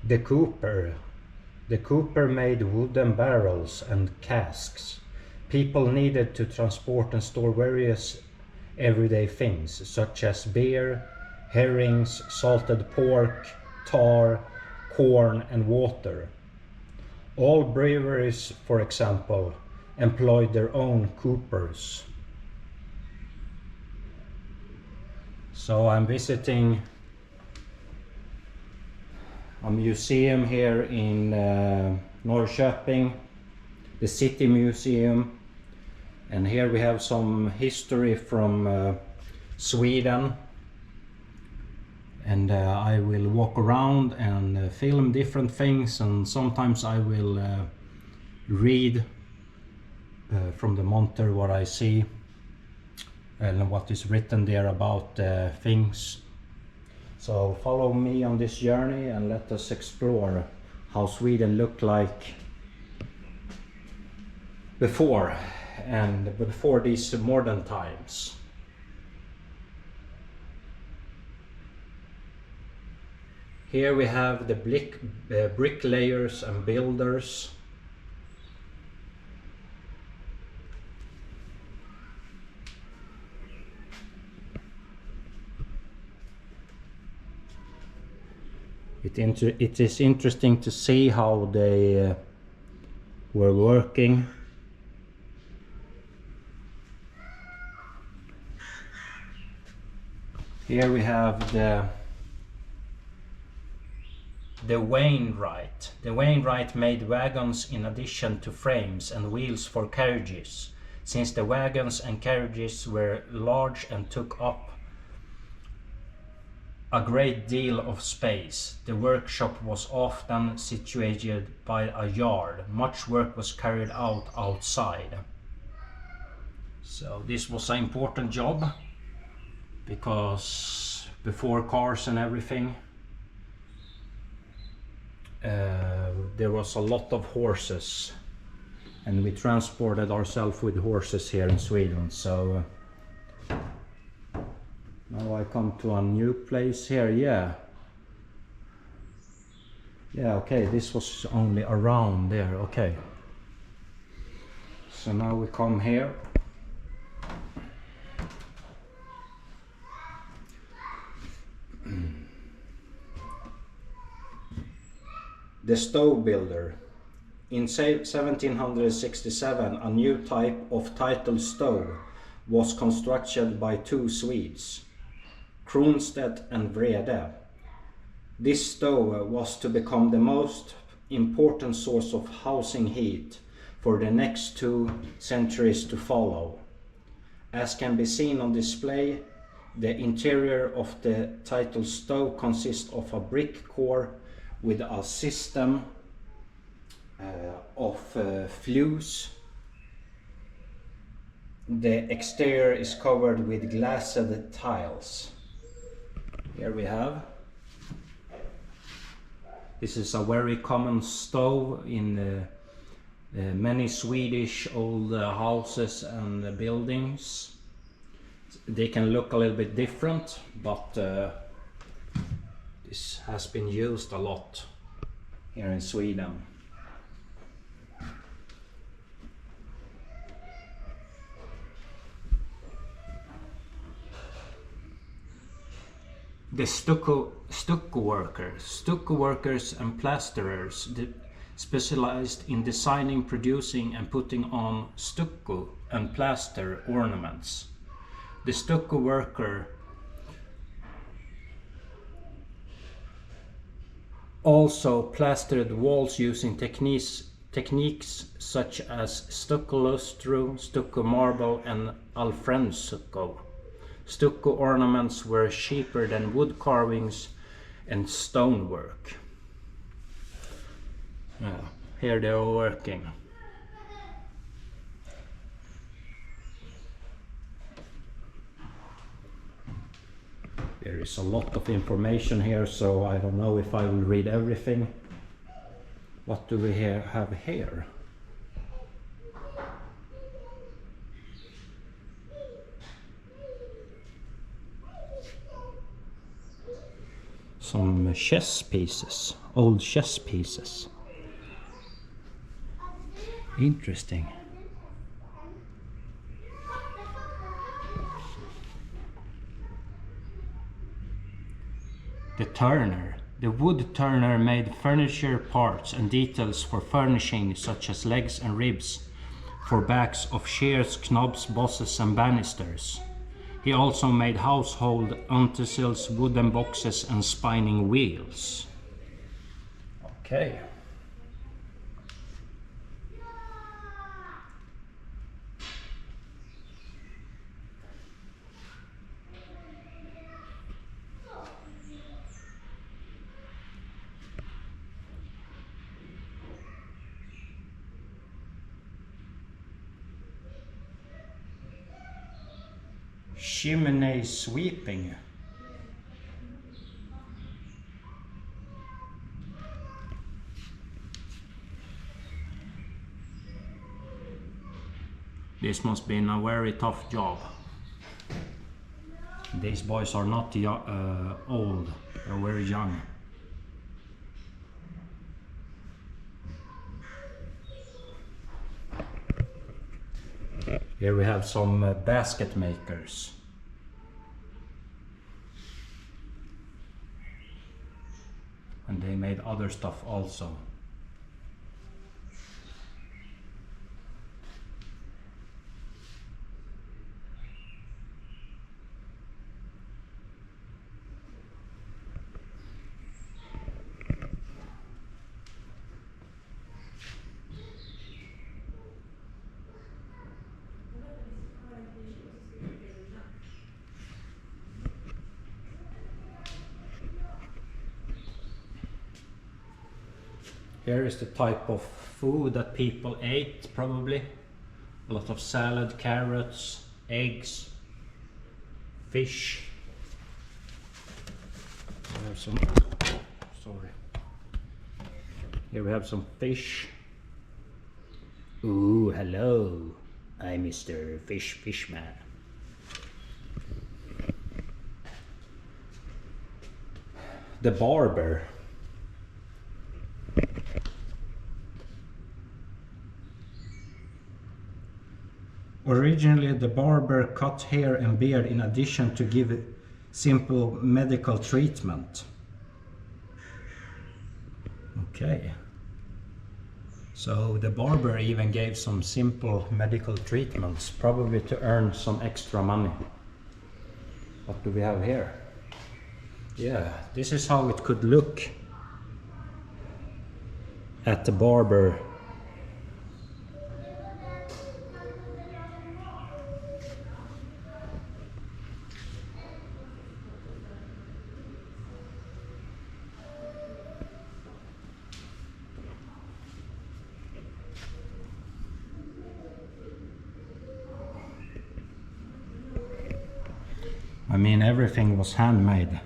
The Cooper. The Cooper made wooden barrels and casks. People needed to transport and store various everyday things, such as beer, herrings, salted pork, tar, corn, and water. All breweries, for example, employed their own coopers. So I'm visiting a museum here in Norrköping, the City Museum, and here we have some history from Sweden, and I will walk around and film different things, and sometimes I will read from the monter what I see and what is written there about things. So follow me on this journey and let us explore how Sweden looked like before these modern times. Here we have the bricklayers and builders. It is interesting to see how they were working. Here we have the Wainwright. The Wainwright made wagons in addition to frames and wheels for carriages. Since the wagons and carriages were large and took up a great deal of space, the workshop was often situated by a yard. Much work was carried out outside. So this was an important job, because before cars and everything, there was a lot of horses, and we transported ourselves with horses here in Sweden. So now I come to a new place here. Yeah, okay, this was only around there. Okay, so now we come here. The stove builder. In 1767, a new type of tidal stove was constructed by two Swedes, Kronstedt and Vrede. This stove was to become the most important source of housing heat for the next 2 centuries to follow. As can be seen on display, the interior of the tidal stove consists of a brick core with a system of flues. The exterior is covered with glassed tiles. Here we have. This is a very common stove in many Swedish old houses and buildings. They can look a little bit different, but this has been used a lot here in Sweden. The stucco workers and plasterers specialized in designing, producing and putting on stucco and plaster ornaments. The stucco worker also plastered walls using techniques such as stucco lustro, stucco marble and alfresco. Stucco ornaments were cheaper than wood carvings and stonework. Here they are working. There is a lot of information here, so I don't know if I will read everything. What do we have here? Some chess pieces, old chess pieces. Interesting. The turner. The wood turner made furniture parts and details for furnishing such as legs and ribs for backs of chairs, knobs, bosses and banisters. He also made household utensils, wooden boxes and spinning wheels. Okay. Chimney sweeping. This must be a very tough job. These boys are not old, they're very young. Here we have some basket makers. And they made other stuff also. Here is the type of food that people ate, probably. A lot of salad, carrots, eggs, fish. We have some, sorry. Here we have some fish. Ooh, hello. I'm Mr. Fishman. The barber. Originally, the barber cut hair and beard in addition to give simple medical treatment. Okay. So the barber even gave some simple medical treatments, probably to earn some extra money. What do we have here? Yeah, this is how it could look at the barber. I mean, everything was handmade.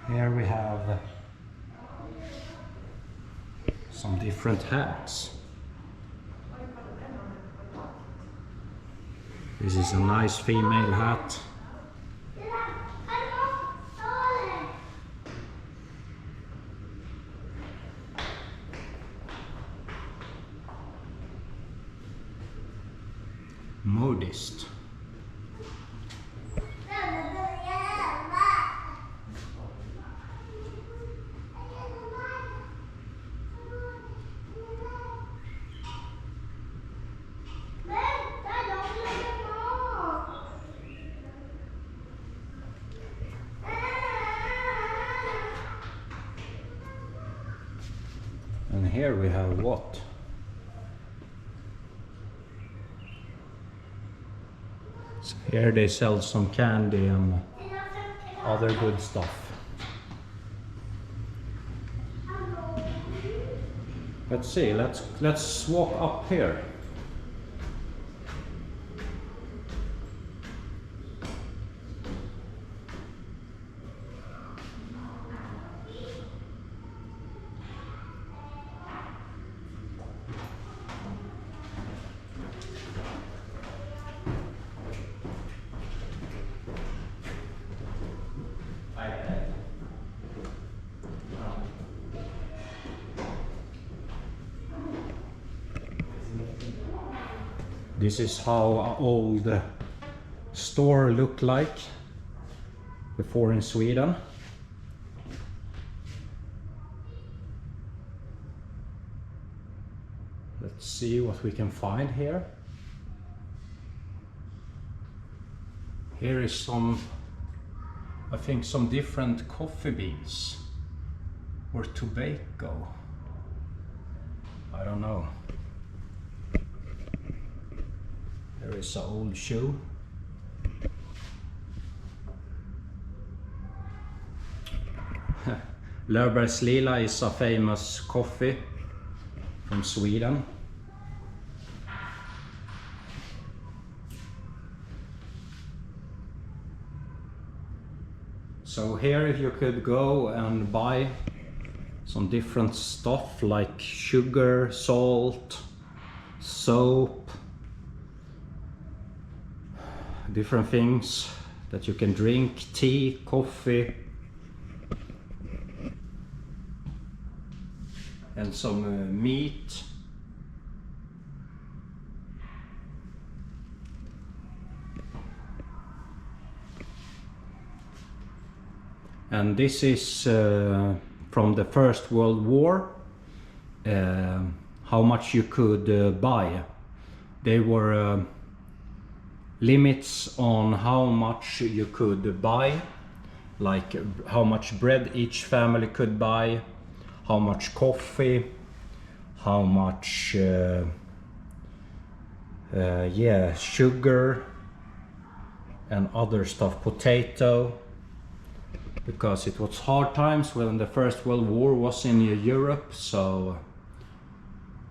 Here we have some different hats. This is a nice female hat. Modist. And here we have what? So here they sell some candy and other good stuff. Let's see, let's walk up here. This is how an old store looked like before in Sweden. Let's see what we can find here. Here is some, I think, some different coffee beans or tobacco. I don't know. There is an old shoe. Löfbergs Lila is a famous coffee from Sweden. So here you could go and buy some different stuff like sugar, salt, soap, different things that you can drink, tea, coffee, and some meat. And this is from the First World War, how much you could buy. There were limits on how much you could buy, like how much bread each family could buy, how much coffee, how much sugar and other stuff, potato, because it was hard times when the First World War was in Europe, so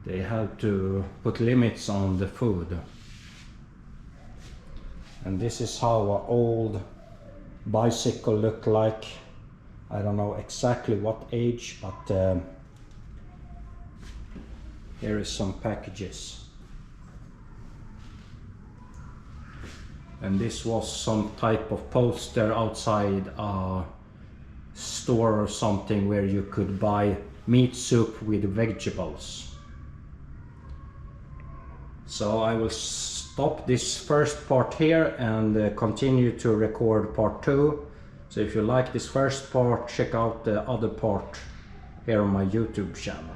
they had to put limits on the food. And this is how an old bicycle looked like. I don't know exactly what age, but here is some packages. And this was some type of poster outside a store or something where you could buy meat soup with vegetables. So I will stop this first part here and continue to record part 2. So if you like this first part, check out the other part here on my YouTube channel.